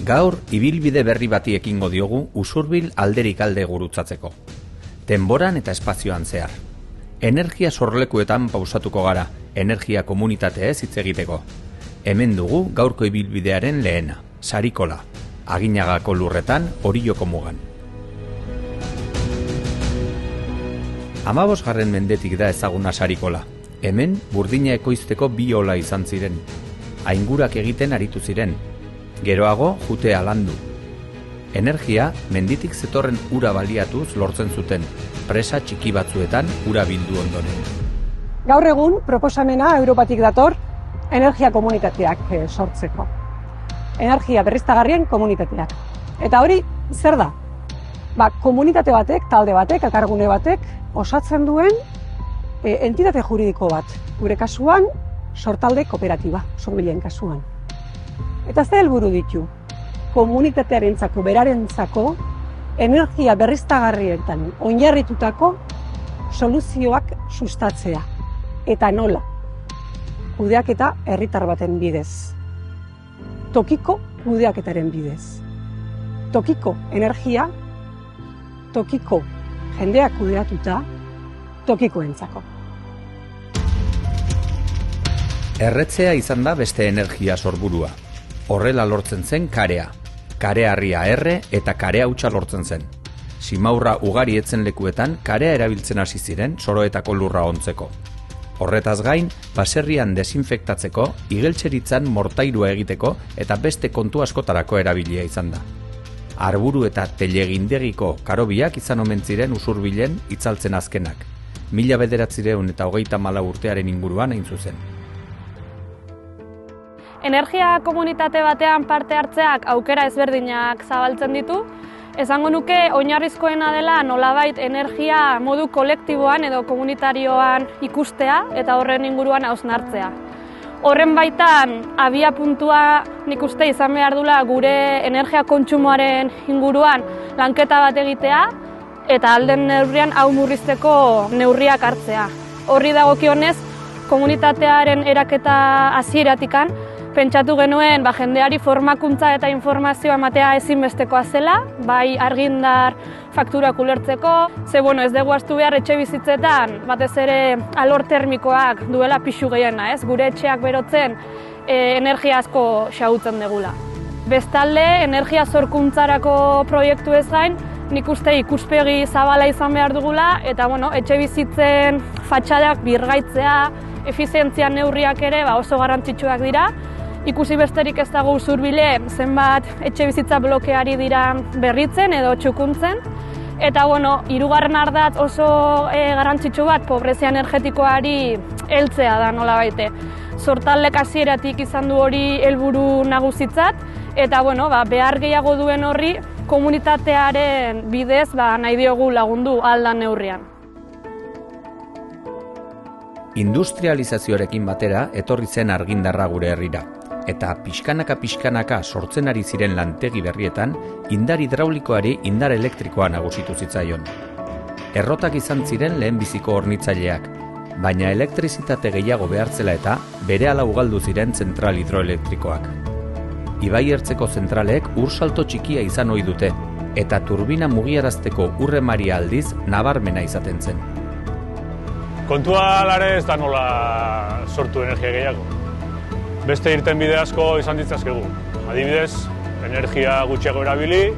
Gaur, ibilbide berri bati ekingo diogu Usurbil alderik alde gurutzatzeko. Denboran eta espazioan zehar. Energia sorlekuetan pausatuko gara, energia komunitateez hitz egiteko. Hemen dugu gaurko ibilbidearen lehena, Sarikola, Aginagako lurretan, Orioko mugan. 15. mendetik da ezaguna Sarikola. Hemen, burdina ekoizteko 2 ola izan ziren. Aingurak egiten aritu ziren. Geroago, jutea landu. Energia, menditik zetorren ura baliatuz lortzen zuten, presa txiki batzuetan ura bildu ondoren. Gaur egun, proposamena Europatik dator, energia komunitateak sortzeko. Energia berriztagarrien komunitateak. Eta hori, zer da? Komunitate batek, talde batek, elkargune batek, osatzen duen entitate juridiko bat. Gure kasuan, sortalde kooperatiba, Usurbilen kasuan. Eta ze helburu ditu? Komunitatearentzako, berarentzako, energia berriztagarrietan oinarritutako soluzioak sustatzea. Eta nola? Kudeaketa herritar baten bidez. Tokiko kudeaketaren bidez. Tokiko energia, tokiko jendeak kudeatuta, tokikoentzako. Erretzea izan da beste energia sorburua. Horrela lortzen zen karea. Kareharria erre eta karea hutsa lortzen zen. Simaurra ugari etzen lekuetan karea erabiltzen hasi ziren soroetako lurra ontzeko. Horretaz gain, baserrian desinfektatzeko, igeltseritzan mortairua egiteko eta beste kontu askotarako erabilia izan da. Arburu eta telegindegiko karobiak izan omen ziren Usurbilen itzaltzen azkenak. 1934 urtearen inguruan hain zuzen. Energia komunitate batean parte hartzeak aukera ezberdinak zabaltzen ditu. Esango nuke oinarrizkoena dela nolabait energia modu kolektiboan edo komunitarioan ikustea eta horren inguruan hausnartzea. Horren baitan abia puntua nik uste izan behar dula gure energia kontsumoaren inguruan lanketa bat egitea eta alden neurrian hau murrizteko neurriak hartzea. Horri dagokionez komunitatearen eraketa hasieratikan pentsatu genuen jendeari formakuntza eta informazioa ematea ezinbestekoa zela, bai argindar fakturak ulertzeko, ze ez dugu ahaztu behar etxe bizitzetan, batez ere alor termikoak duela pixu gehiena, gure etxeak berotzen energia asko xahutzen degula. Bestalde, energia zorkuntzarako proiektu ez gain, nik uste ikuspegi zabala izan behar dugula, eta etxe bizitzen fatxadak birgaitzea, efizientzia neurriak ere oso garrantzitsuak dira. Ikusi besterik ez dago Usurbilen zenbat etxe bizitza blokeari dira berritzen edo txukuntzen. Eta hirugarren ardatz oso garrantzitsu bat pobrezia energetikoari heltzea da nolabaite. Sortaldek hasieratik izan du hori helburu nagusitzat eta behar gehiago duen horri komunitatearen bidez nahi diogu lagundu ahal den neurrian. Industrializazioarekin batera etorri zen argindarra gure herrira. Eta pixkanaka sortzen ari ziren lantegi berrietan, indar hidraulikoari indar elektrikoa nagusitu zitzaion. Errotak izan ziren lehenbiziko hornitzaileak, baina elektrizitate gehiago behartzela eta berehala ugaldu ziren zentral hidroelektrikoak. Ibai ertzeko zentralek ur salto txikia izan ohi dute, eta turbina mugiarazteko urremaria aldiz nabarmena izaten zen. Kontua alare ez da nola sortu energia gehiago. Beste irten bide asko izan ditzazkegu. Adibidez, energia gutxiago erabili,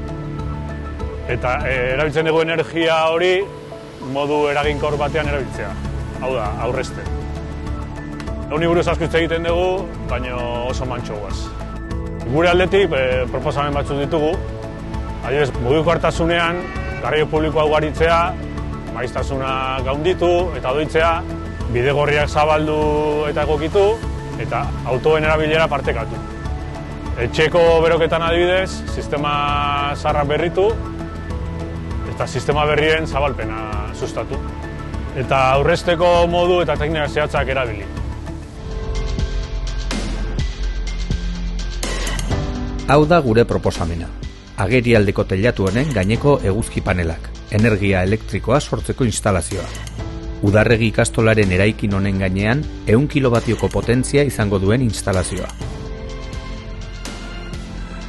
eta erabiltzen dugu energia hori modu eraginkor batean erabiltzea. Hau da, aurrezte. Honi buruz asko hitz egiten dugu, baina oso mantso guaz. Gure aldetik proposamen batzuk ditugu. Adibidez, mugikortasunean, garraio publikoa ugaritzea, maiztasuna gaunditu eta doitzea, bidegorriak zabaldu eta egokitu, eta autoen erabilera partekatu. Etxeko beroketan adibidez, sistema zaharrak berritu eta sistema berrien zabalpena sustatu. Eta aurrezteko modu eta teknika zehatzak erabili. Hau da gure proposamena. Agerialdeko teilatu honen gaineko eguzki panelak, energia elektrikoa sortzeko instalazioa. Udarregi ikastolaren eraikin honen gainean 100 kilobatioko potentzia izango duen instalazioa.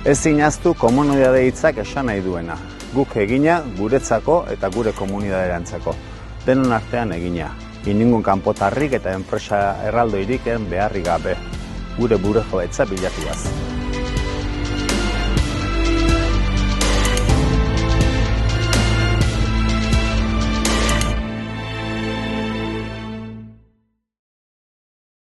Ez zinaztu komunidade hitzak esan nahi duena. Guk egina guretzako eta gure komunidaderantzako. Denon artean egina. Iningun kanpotarrik eta enpresa erraldoirik beharrik gabe. Gure burujabetza bilatuaz.